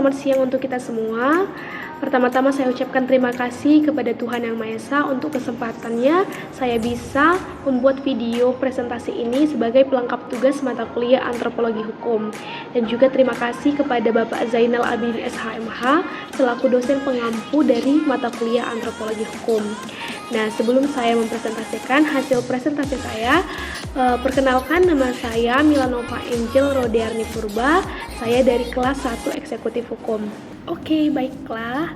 selamat siang untuk kita semua. Pertama-tama saya ucapkan terima kasih kepada Tuhan Yang Maha Esa untuk kesempatannya saya bisa membuat video presentasi ini sebagai pelengkap tugas mata kuliah Antropologi Hukum. Dan juga terima kasih kepada Bapak Zainal Abidin SHMH selaku dosen pengampu dari mata kuliah Antropologi Hukum. Nah, sebelum saya mempresentasikan hasil presentasi saya, perkenalkan nama saya Milanova Angel Rodearni Purba. Saya dari kelas 1 Eksekutif Hukum. Oke, baiklah.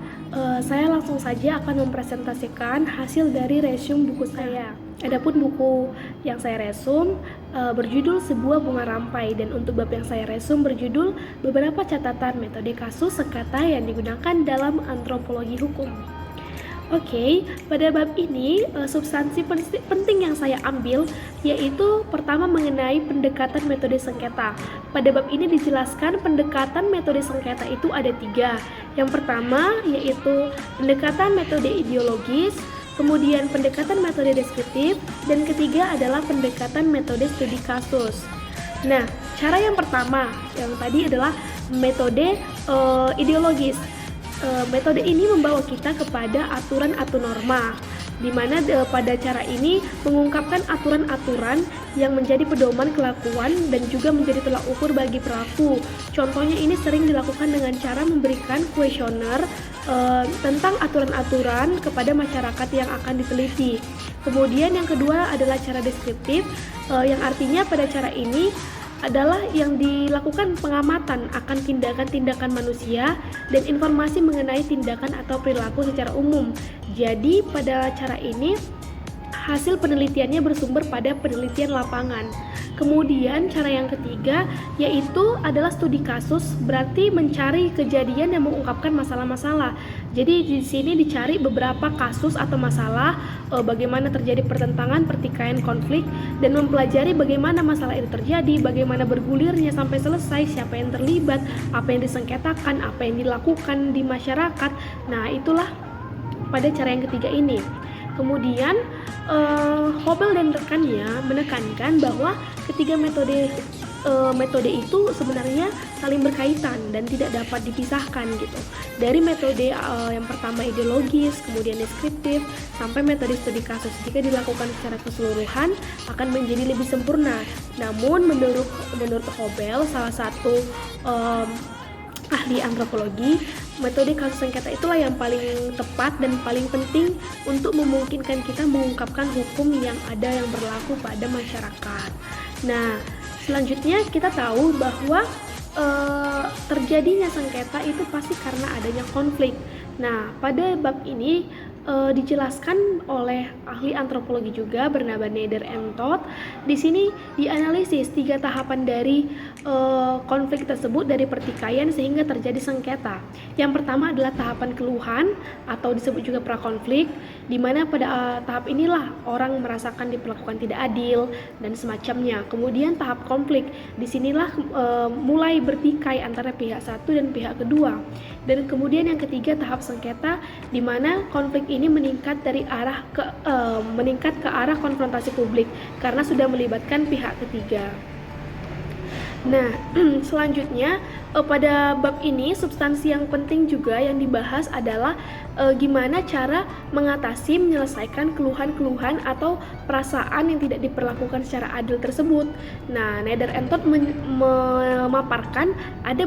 Saya langsung saja akan mempresentasikan hasil dari resume buku saya. Adapun buku yang saya resume berjudul Sebuah Bunga Rampai, dan untuk bab yang saya resume berjudul Beberapa Catatan Metode Kasus Sengketa yang digunakan dalam Antropologi Hukum. Oke, pada bab ini substansi penting yang saya ambil yaitu pertama mengenai pendekatan metode sengketa. Pada bab ini dijelaskan pendekatan metode sengketa itu ada 3. Yang pertama yaitu pendekatan metode ideologis, kemudian pendekatan metode deskriptif, dan ketiga adalah pendekatan metode studi kasus. Nah, cara yang pertama yang tadi adalah metode ideologis. Metode ini membawa kita kepada aturan atau norma, di mana pada cara ini mengungkapkan aturan-aturan yang menjadi pedoman kelakuan dan juga menjadi tolak ukur bagi pelaku. Contohnya ini sering dilakukan dengan cara memberikan kuesioner tentang aturan-aturan kepada masyarakat yang akan diteliti. Kemudian yang kedua adalah cara deskriptif, yang artinya pada cara ini adalah yang dilakukan pengamatan akan tindakan-tindakan manusia dan informasi mengenai tindakan atau perilaku secara umum. Jadi pada cara ini hasil penelitiannya bersumber pada penelitian lapangan. Kemudian cara yang ketiga yaitu adalah studi kasus, berarti mencari kejadian yang mengungkapkan masalah-masalah. Jadi di sini dicari beberapa kasus atau masalah, bagaimana terjadi pertentangan, pertikaian, konflik, dan mempelajari bagaimana masalah itu terjadi, bagaimana bergulirnya sampai selesai, siapa yang terlibat, apa yang disengketakan, apa yang dilakukan di masyarakat. Nah, itulah pada cara yang ketiga ini. Kemudian Hobel dan rekannya menekankan bahwa ketiga metode itu sebenarnya saling berkaitan dan tidak dapat dipisahkan gitu. Dari metode yang pertama ideologis, kemudian deskriptif, sampai metode studi kasus jika dilakukan secara keseluruhan akan menjadi lebih sempurna. Namun menurut Hobel, salah satu ahli antropologi, metode kasus sengketa itulah yang paling tepat dan paling penting untuk memungkinkan kita mengungkapkan hukum yang ada yang berlaku pada masyarakat. Nah, selanjutnya kita tahu bahwa terjadinya sengketa itu pasti karena adanya konflik. Nah, pada bab ini dijelaskan oleh ahli antropologi juga bernama Neder and Todd. Di sini dianalisis 3 tahapan dari konflik tersebut dari pertikaian sehingga terjadi sengketa. Yang pertama adalah tahapan keluhan atau disebut juga prakonflik, di mana pada tahap inilah orang merasakan diperlakukan tidak adil dan semacamnya. Kemudian tahap konflik, disinilah mulai bertikai antara pihak satu dan pihak kedua. Dan kemudian yang ketiga tahap sengketa, di mana konflik ini meningkat ke arah konfrontasi publik karena sudah melibatkan pihak ketiga. Nah, selanjutnya pada bab ini substansi yang penting juga yang dibahas adalah gimana cara menyelesaikan keluhan-keluhan atau perasaan yang tidak diperlakukan secara adil tersebut. Nah, Neder and Todd memaparkan ada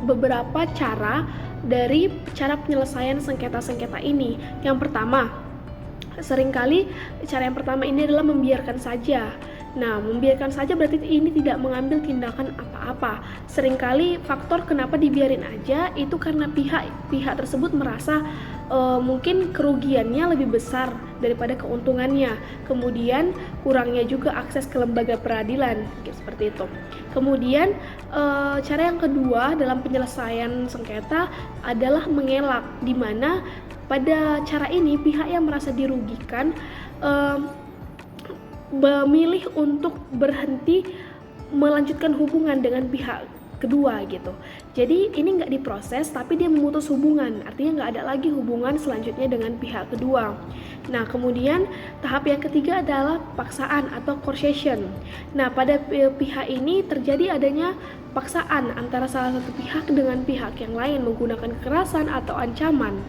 beberapa cara dari cara penyelesaian sengketa-sengketa ini. Yang pertama, seringkali cara yang pertama ini adalah membiarkan saja. Nah, membiarkan saja berarti ini tidak mengambil tindakan apa-apa. Seringkali faktor kenapa dibiarin aja itu karena pihak tersebut merasa mungkin kerugiannya lebih besar daripada keuntungannya. Kemudian kurangnya juga akses ke lembaga peradilan, seperti itu. Kemudian cara yang kedua dalam penyelesaian sengketa adalah mengelak, di mana pada cara ini pihak yang merasa dirugikan memilih untuk berhenti melanjutkan hubungan dengan pihak kedua gitu. Jadi ini nggak diproses tapi dia memutus hubungan, artinya nggak ada lagi hubungan selanjutnya dengan pihak kedua. Nah kemudian tahap yang ketiga adalah paksaan atau coercion. Nah pada pihak ini terjadi adanya paksaan antara salah satu pihak dengan pihak yang lain menggunakan kekerasan atau ancaman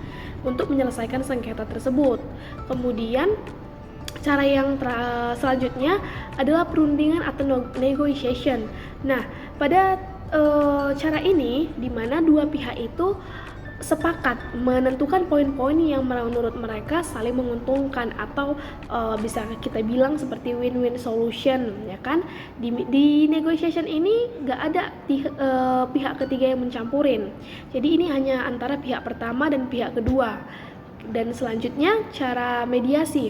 untuk menyelesaikan sengketa tersebut. Kemudian cara yang selanjutnya adalah perundingan atau negotiation. Nah, pada cara ini di mana dua pihak itu sepakat menentukan poin-poin yang menurut mereka saling menguntungkan atau bisa kita bilang seperti win-win solution, ya kan? Di negotiation ini nggak ada pihak ketiga yang mencampurin. Jadi ini hanya antara pihak pertama dan pihak kedua. Dan selanjutnya cara mediasi.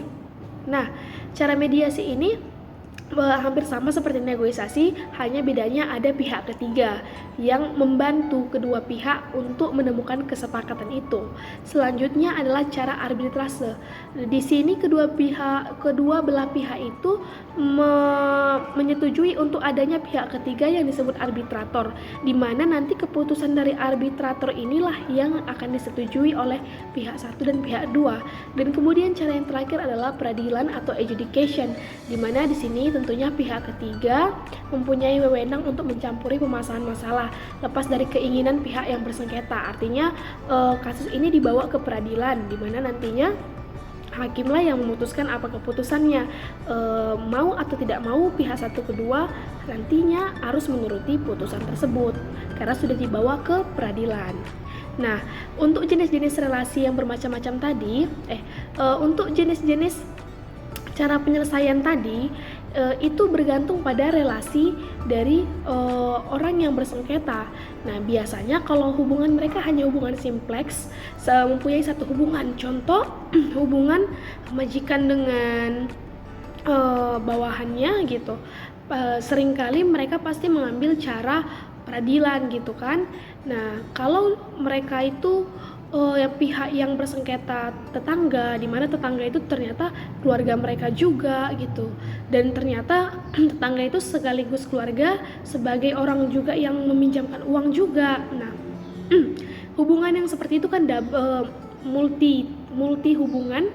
Nah, cara mediasi ini hampir sama seperti negosiasi, hanya bedanya ada pihak ketiga yang membantu kedua pihak untuk menemukan kesepakatan itu. Selanjutnya adalah cara arbitrase. Di sini kedua belah pihak itu menyetujui untuk adanya pihak ketiga yang disebut arbitrator, di mana nanti keputusan dari arbitrator inilah yang akan disetujui oleh pihak satu dan pihak dua. Dan kemudian cara yang terakhir adalah peradilan atau adjudication, di mana di sini tentunya pihak ketiga mempunyai wewenang untuk mencampuri permasalahan masalah lepas dari keinginan pihak yang bersengketa. Artinya kasus ini dibawa ke peradilan, di mana nantinya hakimlah yang memutuskan apa keputusannya. Mau atau tidak mau pihak satu kedua nantinya harus menuruti putusan tersebut karena sudah dibawa ke peradilan. Nah, untuk jenis-jenis relasi yang bermacam-macam tadi, untuk jenis-jenis cara penyelesaian tadi itu bergantung pada relasi dari orang yang bersengketa. Nah, biasanya kalau hubungan mereka hanya hubungan simplex, mempunyai satu hubungan, contoh hubungan majikan dengan bawahannya gitu, seringkali mereka pasti mengambil cara peradilan gitu kan. Nah, kalau mereka itu pihak yang bersengketa tetangga, di mana tetangga itu ternyata keluarga mereka juga gitu, dan ternyata tetangga itu sekaligus keluarga sebagai orang juga yang meminjamkan uang juga. Nah, hubungan yang seperti itu kan multi hubungan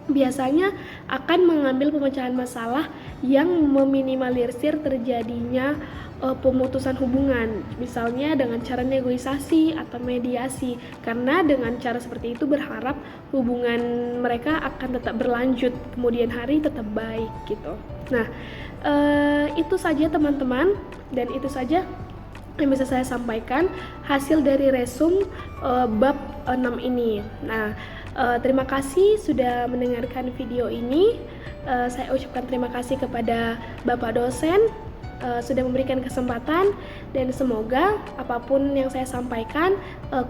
biasanya akan mengambil pemecahan masalah yang meminimalisir terjadinya pemutusan hubungan, misalnya dengan cara negosiasi atau mediasi, karena dengan cara seperti itu berharap hubungan mereka akan tetap berlanjut kemudian hari, tetap baik gitu. Nah, itu saja teman-teman, dan itu saja yang bisa saya sampaikan hasil dari resum bab 6 ini. Nah, terima kasih sudah mendengarkan video ini. Saya ucapkan terima kasih kepada Bapak dosen sudah memberikan kesempatan, dan semoga apapun yang saya sampaikan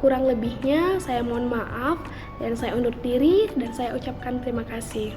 kurang lebihnya saya mohon maaf, dan saya undur diri dan saya ucapkan terima kasih.